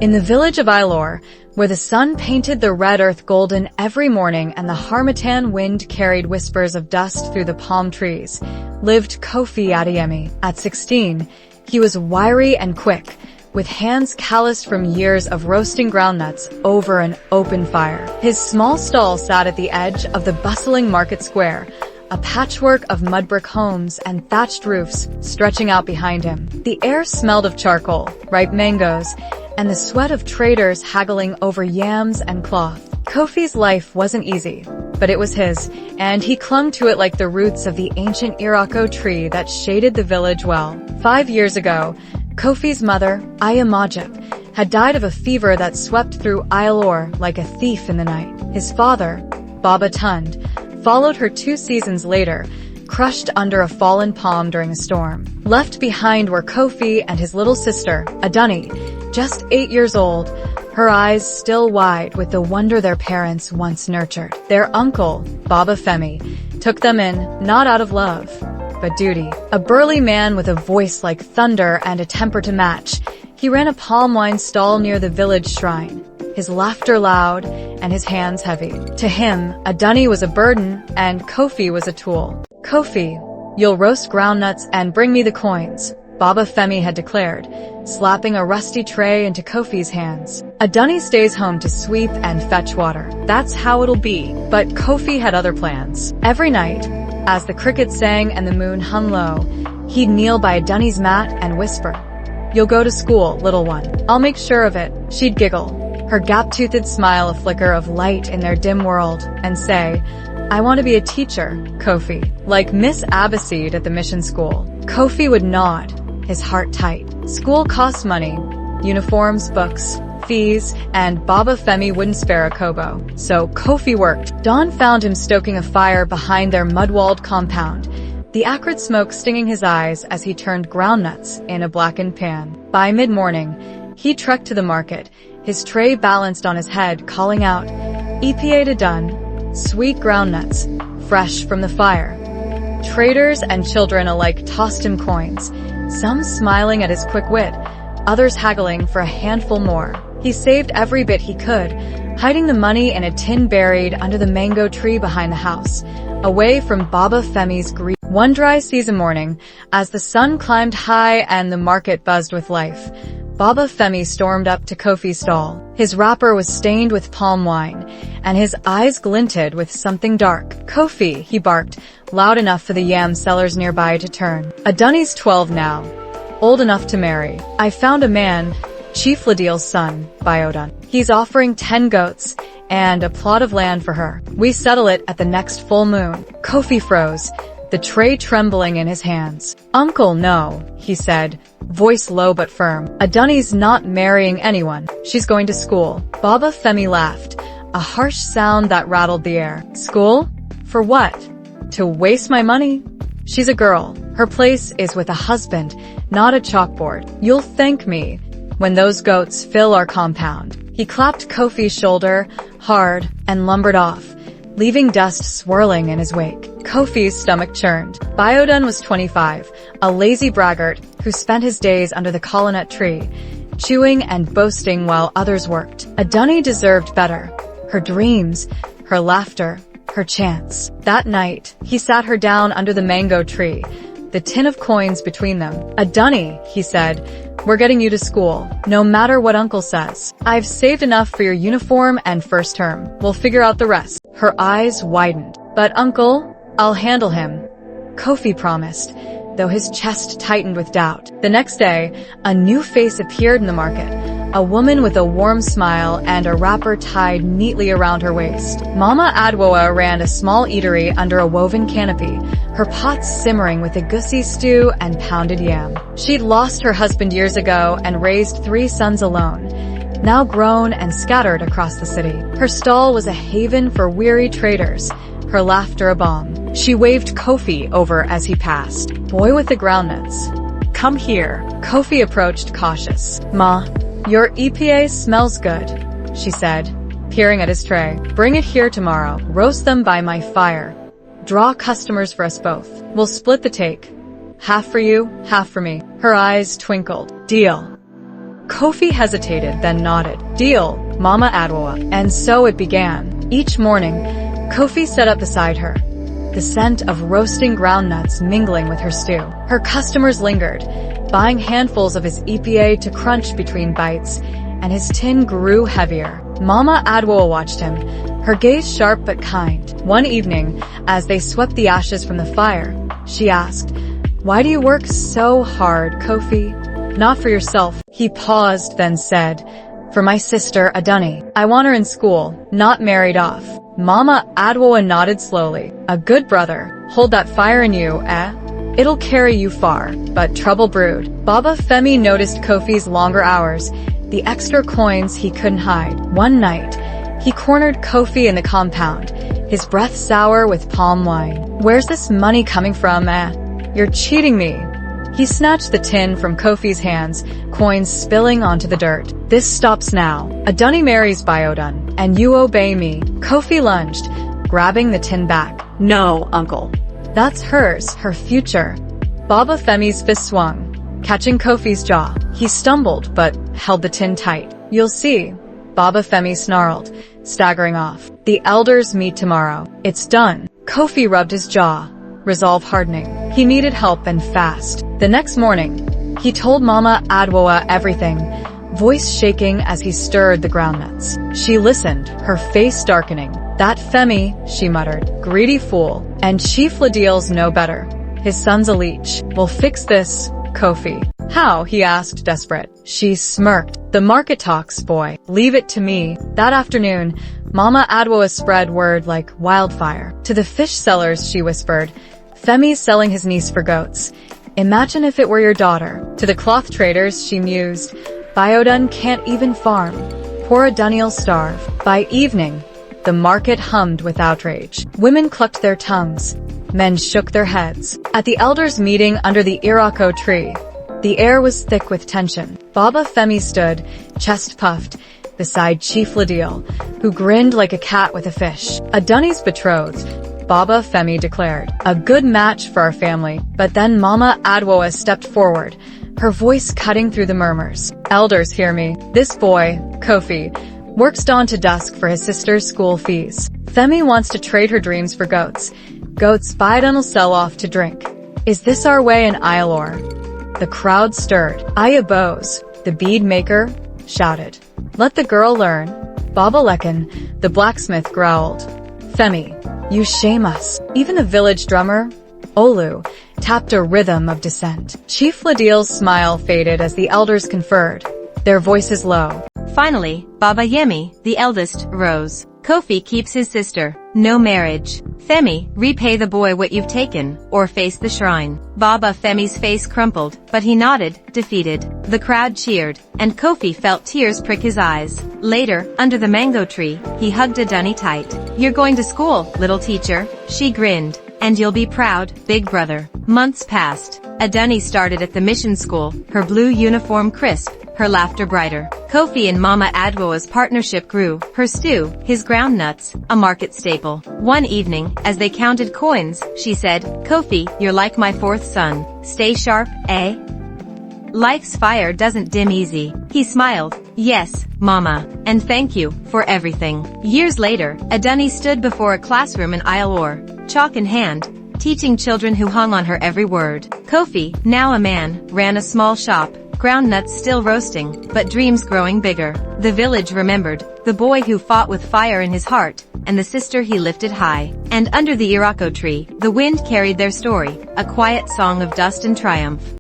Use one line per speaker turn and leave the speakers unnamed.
In the village of Ilor, where the sun painted the red earth golden every morning and the harmattan wind carried whispers of dust through the palm trees, lived Kofi Adeyemi. At 16, he was wiry and quick, with hands calloused from years of roasting groundnuts over an open fire. His small stall sat at the edge of the bustling market square, a patchwork of mud brick homes and thatched roofs stretching out behind him. The air smelled of charcoal, ripe mangoes, and the sweat of traders haggling over yams and cloth. Kofi's life wasn't easy, but it was his, and he clung to it like the roots of the ancient Irako tree that shaded the village well. 5 years ago, Kofi's mother, Aya Majib, had died of a fever that swept through Ilor like a thief in the night. His father, Baba Tund, followed her 2 seasons later, crushed under a fallen palm during a storm. Left behind were Kofi and his little sister, Adunni, just 8 years old, her eyes still wide with the wonder their parents once nurtured. Their uncle, Baba Femi, took them in, not out of love, but duty. A burly man with a voice like thunder and a temper to match, he ran a palm wine stall near the village shrine, his laughter loud and his hands heavy. To him, Adunni was a burden and Kofi was a tool. "Kofi, you'll roast groundnuts and bring me the coins," Baba Femi had declared, slapping a rusty tray into Kofi's hands. "Adunni stays home to sweep and fetch water. That's how it'll be." But Kofi had other plans. Every night, as the crickets sang and the moon hung low, he'd kneel by Adunni's mat and whisper, "You'll go to school, little one. I'll make sure of it." She'd giggle, her gap-toothed smile a flicker of light in their dim world, and say, "I want to be a teacher, Kofi, like Miss Abbasid at the mission school." Kofi would nod, his heart tight. School cost money, uniforms, books, fees, and Baba Femi wouldn't spare a kobo. So Kofi worked. Dawn found him stoking a fire behind their mud-walled compound, the acrid smoke stinging his eyes as he turned groundnuts in a blackened pan. By mid-morning, he trekked to the market, his tray balanced on his head, calling out, "EPA to done, sweet groundnuts, fresh from the fire." Traders and children alike tossed him coins, some smiling at his quick wit, others haggling for a handful more. He saved every bit he could, hiding the money in a tin buried under the mango tree behind the house, away from Baba Femi's greed. One dry season morning, as the sun climbed high and the market buzzed with life, Baba Femi stormed up to Kofi's stall. His wrapper was stained with palm wine, and his eyes glinted with something dark. "Kofi," he barked, loud enough for the yam sellers nearby to turn. "Adunni's 12 now, old enough to marry. I found a man, Chief Ladil's son, Biodun. He's offering 10 goats and a plot of land for her. We settle it at the next full moon." Kofi froze, the tray trembling in his hands. "Uncle, no," he said, voice low but firm. "Adunni's not marrying anyone. She's going to school." Baba Femi laughed, a harsh sound that rattled the air. "School? For what? To waste my money? She's a girl. Her place is with a husband, not a chalkboard. You'll thank me when those goats fill our compound." He clapped Kofi's shoulder hard and lumbered off, leaving dust swirling in his wake. Kofi's stomach churned. Biodun was 25, a lazy braggart who spent his days under the colonut tree, chewing and boasting while others worked. Adunni deserved better. Her dreams, her laughter, her chance. That night, he sat her down under the mango tree, the tin of coins between them. "Adunni," he said, "we're getting you to school, no matter what Uncle says. I've saved enough for your uniform and first term. We'll figure out the rest." Her eyes widened. "But Uncle, I'll handle him," Kofi promised, though his chest tightened with doubt. The next day, a new face appeared in the market, a woman with a warm smile and a wrapper tied neatly around her waist. Mama Adwoa ran a small eatery under a woven canopy, her pots simmering with a gussie stew and pounded yam. She'd lost her husband years ago and raised 3 sons alone, now grown and scattered across the city. Her stall was a haven for weary traders, her laughter a balm. She waved Kofi over as he passed. "Boy with the groundnuts, come here." Kofi approached cautious. "Ma, your EPA smells good," she said, peering at his tray. "Bring it here tomorrow. Roast them by my fire. Draw customers for us both. We'll split the take. Half for you, half for me." Her eyes twinkled. "Deal." Kofi hesitated, then nodded. Deal, Mama Adwoa. And so it began. Each morning, Kofi sat up beside her, the scent of roasting groundnuts mingling with her stew. Her customers lingered, buying handfuls of his EPA to crunch between bites, and his tin grew heavier. Mama Adwoa watched him, her gaze sharp but kind. One evening, as they swept the ashes from the fire, she asked, "Why do you work so hard, Kofi?" "Not for yourself." He paused, then said, "For my sister, Adunni. I want her in school, not married off." Mama Adwoa nodded slowly. "A good brother. Hold that fire in you, eh? It'll carry you far." But trouble brewed. Baba Femi noticed Kofi's longer hours, the extra coins he couldn't hide. One night, he cornered Kofi in the compound, his breath sour with palm wine. "Where's this money coming from, eh? You're cheating me." He snatched the tin from Kofi's hands, coins spilling onto the dirt. "This stops now. Adunni marries Biodun, and you obey me." Kofi lunged, grabbing the tin back.
"No, uncle.
That's hers, her future." Baba Femi's fist swung, catching Kofi's jaw. He stumbled, but held the tin tight. "You'll see," Baba Femi snarled, staggering off. "The elders meet tomorrow. It's done." Kofi rubbed his jaw, resolve hardening. He needed help and fast. The next morning, he told Mama Adwoa everything, voice shaking as he stirred the groundnuts. She listened, her face darkening. "That Femi," she muttered, "greedy fool. And Chief Ladil's no better. His son's a leech. We'll fix this, Kofi." "How?" he asked, desperate. She smirked. "The market talks, boy. Leave it to me." That afternoon, Mama Adwoa spread word like wildfire. To the fish sellers, she whispered, "Femi's selling his niece for goats. Imagine if it were your daughter." To the cloth traders, she mused, "Biodun can't even farm. Poor Adunni'll starve." By evening, the market hummed with outrage. Women clucked their tongues. Men shook their heads. At the elders' meeting under the Irako tree, the air was thick with tension. Baba Femi stood, chest puffed, beside Chief Ladil, who grinned like a cat with a fish. "Adunni's betrothed," Baba Femi declared. "A good match for our family." But then Mama Adwoa stepped forward, her voice cutting through the murmurs. "Elders, hear me. This boy, Kofi, works dawn to dusk for his sister's school fees. Femi wants to trade her dreams for goats. Goats Biodun'll sell off to drink. Is this our way in Islor?" The crowd stirred. Aya Bose, the bead maker, shouted, "Let the girl learn." Baba Lekin, the blacksmith, growled, "Femi, you shame us." Even the village drummer, Olu, tapped a rhythm of dissent. Chief Ladil's smile faded as the elders conferred, their voices low.
Finally, Baba Yemi, the eldest, rose. "Kofi keeps his sister. No marriage. Femi, repay the boy what you've taken, or face the shrine." Baba Femi's face crumpled, but he nodded, defeated. The crowd cheered, and Kofi felt tears prick his eyes. Later, under the mango tree, he hugged Adunni tight. "You're going to school, little teacher," she grinned. "And you'll be proud, big brother." Months passed. Adunni started at the mission school, her blue uniform crisp, her laughter brighter. Kofi and Mama Adwoa's partnership grew, her stew, his groundnuts, a market staple. One evening, as they counted coins, she said, "Kofi, you're like my fourth son. Stay sharp, eh? Life's fire doesn't dim easy." He smiled. "Yes, Mama, and thank you for everything." Years later, Adunni stood before a classroom in Islor, chalk in hand, teaching children who hung on her every word. Kofi, now a man, ran a small shop, groundnuts still roasting, but dreams growing bigger. The village remembered, the boy who fought with fire in his heart, and the sister he lifted high. And under the Irako tree, the wind carried their story, a quiet song of dust and triumph.